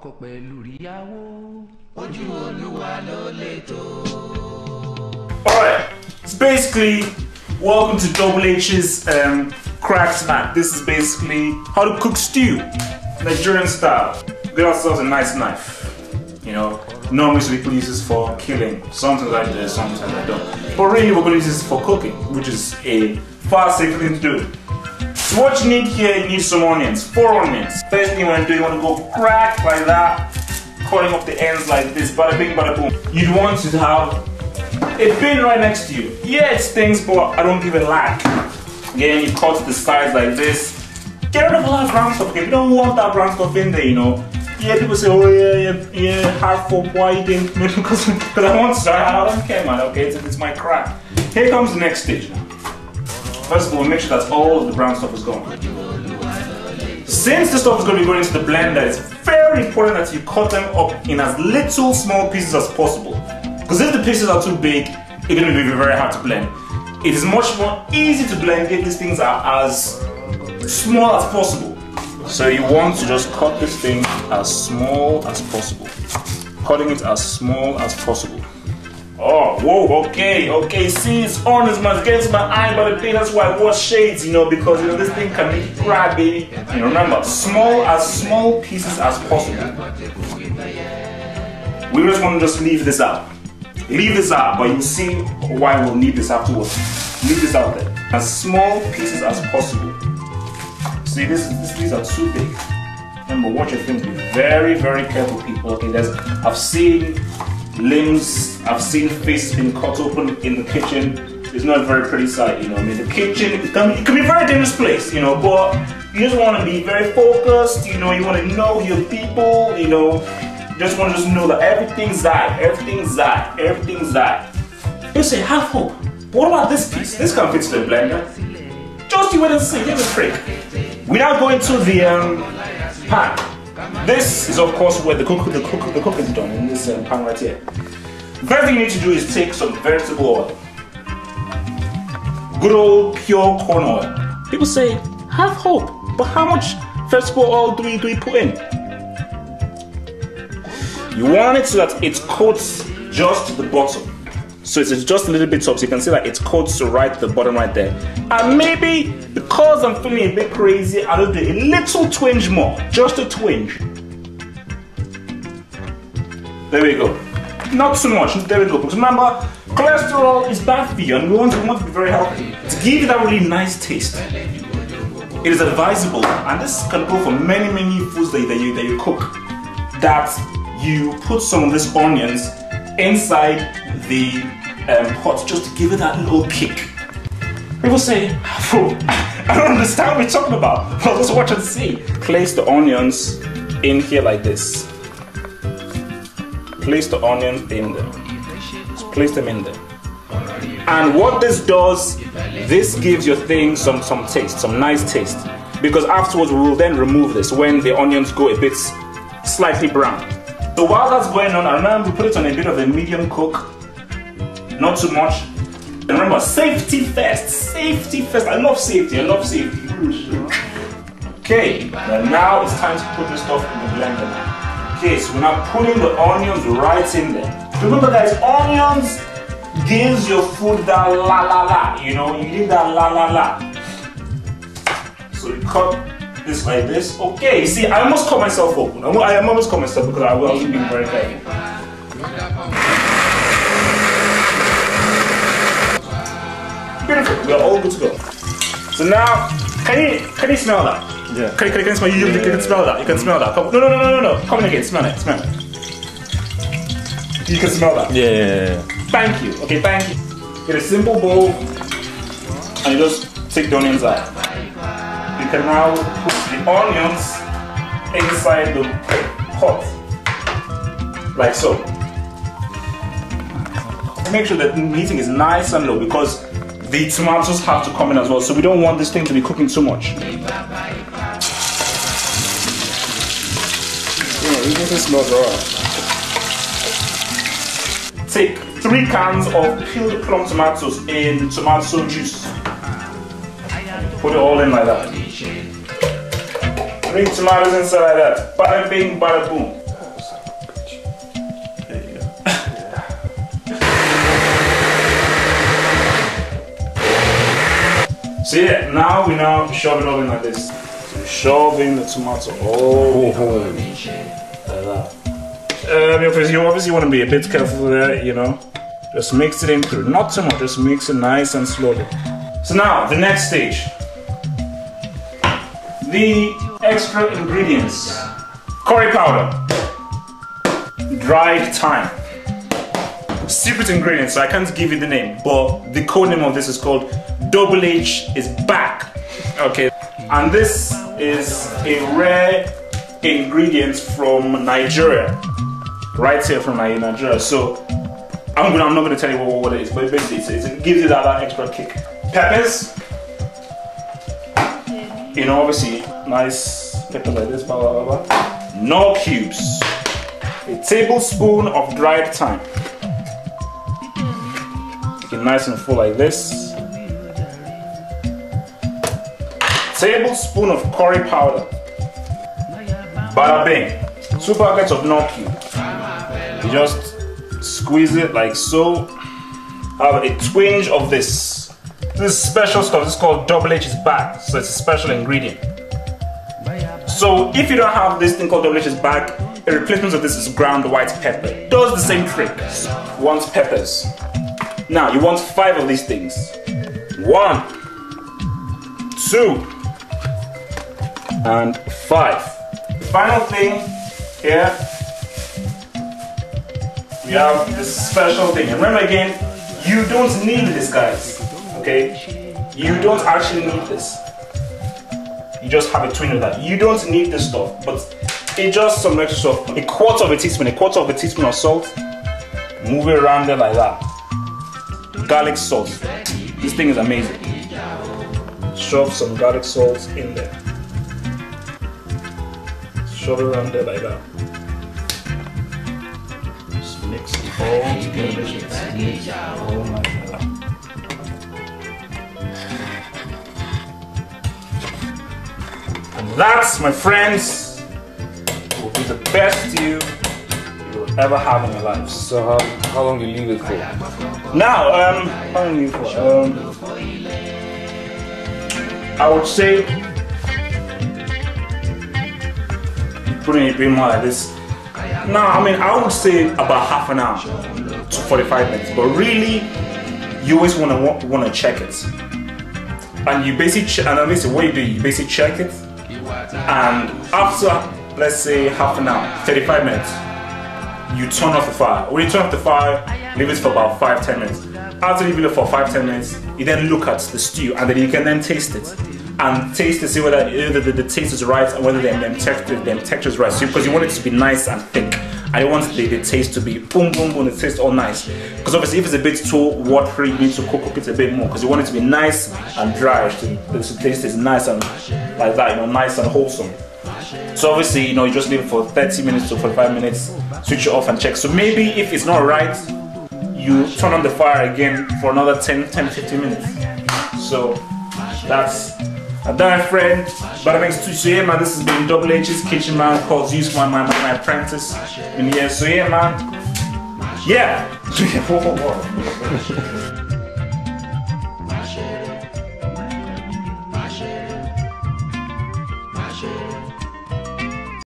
Alright, it's basically welcome to Double H's Crack Snack. This is basically how to cook stew, Nigerian style. Get ourselves a nice knife. You know, normally people use this for killing. Sometimes I do, sometimes I don't. But really we're going to use this for cooking, which is a far safer thing to do. So what you need here, you need some onions, 4 onions. First thing you want to do, you want to go crack like that, cutting off the ends like this, bada bing, bada boom. You'd want to have a bin right next to you. Yeah, it stings, but I don't give a lack. Again, you cut the sides like this. Get rid of a lot of brown stuff, okay? You don't want that brown stuff in there, you know. Yeah, people say, oh yeah, half for why you didn't, because I want to, I don't care, man, okay? It's my crack. Here comes the next stage now. First of all, make sure that all of the brown stuff is gone. Since the stuff is going to be going into the blender, it's very important that you cut them up in as little small pieces as possible. Because if the pieces are too big, it's going to be very hard to blend. It is much more easy to blend if these things are as small as possible. So you want to just cut this thing as small as possible. Cutting it as small as possible. Oh, whoa, okay, see, it's on, it's against my eye, but the thing, that's why I wash shades, you know, because, you know, this thing can make you cry, baby. You know, remember, small pieces as possible. We just want to just leave this out. Leave this out, but you'll see why we'll need this afterwards. Leave this out there. As small pieces as possible. See, these are too big. Remember, watch your things, be very, very careful, people. Okay, I've seen limbs, I've seen faces being cut open in the kitchen. It's not a very pretty sight, you know. I mean, the kitchen, it can be a very dangerous place, you know, but you just want to be very focused, you know, you want to know your people, you know, you just want to just know that everything's that. You say, have hope. What about this piece? This can fit to the blender. Just you wait and see, give it a trick. We now go into the pan. This is of course where the cook is done, in this pan right here. The first thing you need to do is take some vegetable oil. Good old pure corn oil. People say, have hope, but how much vegetable oil do we put in? You want it so that it coats just the bottom. So it's just a little bit up, so you can see that it coats right the bottom right there. And maybe, because I'm feeling a bit crazy, I'll do a little twinge more. Just a twinge. There we go. Not too much, there we go. Because remember, cholesterol is bad for you and we want to be very healthy. To give you that really nice taste, it is advisable, and this can go for many foods that you cook, that you put some of these onions inside the pot just to give it that little kick. People say, I don't understand what you're talking about. Well, just watch and see. Place the onions in here like this. Place the onions in there. Just place them in there. And what this does, this gives your thing some taste, some nice taste. Because afterwards we will then remove this when the onions go a bit slightly brown. So while that's going on, I remember we put it on a bit of a medium cook. Not too much. And remember, safety first. Safety first. I love safety. Okay, and now it's time to put this stuff in the blender. Okay, so we're now putting the onions right in there. Remember guys, onions gives your food that la la la. You know, you need that la la la. So you cut this like this. Okay, see, I almost cut myself open. I almost cut myself because I was being very careful. Beautiful, we are all good to go. So now, can you smell that? Yeah. Can you smell? You can smell that. You can smell that. Come, no. Come again. Smell it. Smell it. You can smell that. Yeah. Thank you. Okay, thank you. Get a simple bowl, and you just take the onions out. You can now put the onions inside the pot, like so. Make sure that the heating is nice and low because the tomatoes have to come in as well, so we don't want this thing to be cooking too much. This smells alright. Take 3 cans of peeled plum tomatoes in tomato juice. Put it all in like that. 3 tomatoes inside like that. Bada bing, bada boom. So yeah, now we shove it all in like this. So shove in the tomato. Oh, like that. You obviously want to be a bit careful there, you know. Just mix it in through, not too much. Just mix it nice and slowly. So now the next stage, the extra ingredients: curry powder, dried thyme. Secret ingredients, so I can't give you the name, but the code name of this is called Double H is back. Okay, and this is a rare ingredient from Nigeria, right here from Nigeria. So I'm not going to tell you what it is, but basically it gives you that extra kick. Peppers, you know, obviously nice peppers like this, blah blah blah blah. Knorr cubes, a tablespoon of dried thyme. Nice and full like this. Tablespoon of curry powder. Bada bing. 2 packets of Knorr cube. You just squeeze it like so. Have a twinge of this. This is special stuff. This is called Double H is back. So it's a special ingredient. So if you don't have this thing called Double H is back, a replacement of this is ground white pepper. It does the same trick. Want peppers. Now you want 5 of these things. 1, 2, and 5. The final thing here, we have this special thing. And remember again, you don't need this, guys. Okay? You don't actually need this. You just have a twin of that. You don't need this stuff, but it's just some extra stuff. A quarter of a teaspoon of salt. Move it around there like that. Garlic salt. This thing is amazing. Shove some garlic salt in there. Shove it around there like that. Just mix it all together. Mix it all like that. And that, my friends, will be the best stew you will ever have in your life. So how long do you leave it for? Now, how long do you leave it for? I would say putting it a bit more like this. No, I mean I would say about half an hour to 45 minutes. But really, you always want to check it. And you basically what you do, you basically check it, and after, let's say, half an hour, 35 minutes, you turn off the fire. When you turn off the fire, leave it for about 5-10 minutes. After you leave it for 5-10 minutes, you then look at the stew, and then you can then taste it. And taste to see whether the taste is right and whether the texture is right. So, because you want it to be nice and thick, and you want the taste to be boom boom boom, the taste all nice. Because obviously if it's a bit too watery, you need to cook it a bit more, because you want it to be nice and dry, so the taste is nice and like that, you know, nice and wholesome. So obviously, you know, you just leave it for 30 minutes to 45 minutes, switch it off and check. So maybe if it's not right, you turn on the fire again for another 10-15 minutes. So that's my friend. But thanks to so yeah, man, this has been Double H's kitchen, man. Paul Zeus, my apprentice in here. So yeah, man. Yeah. Shit.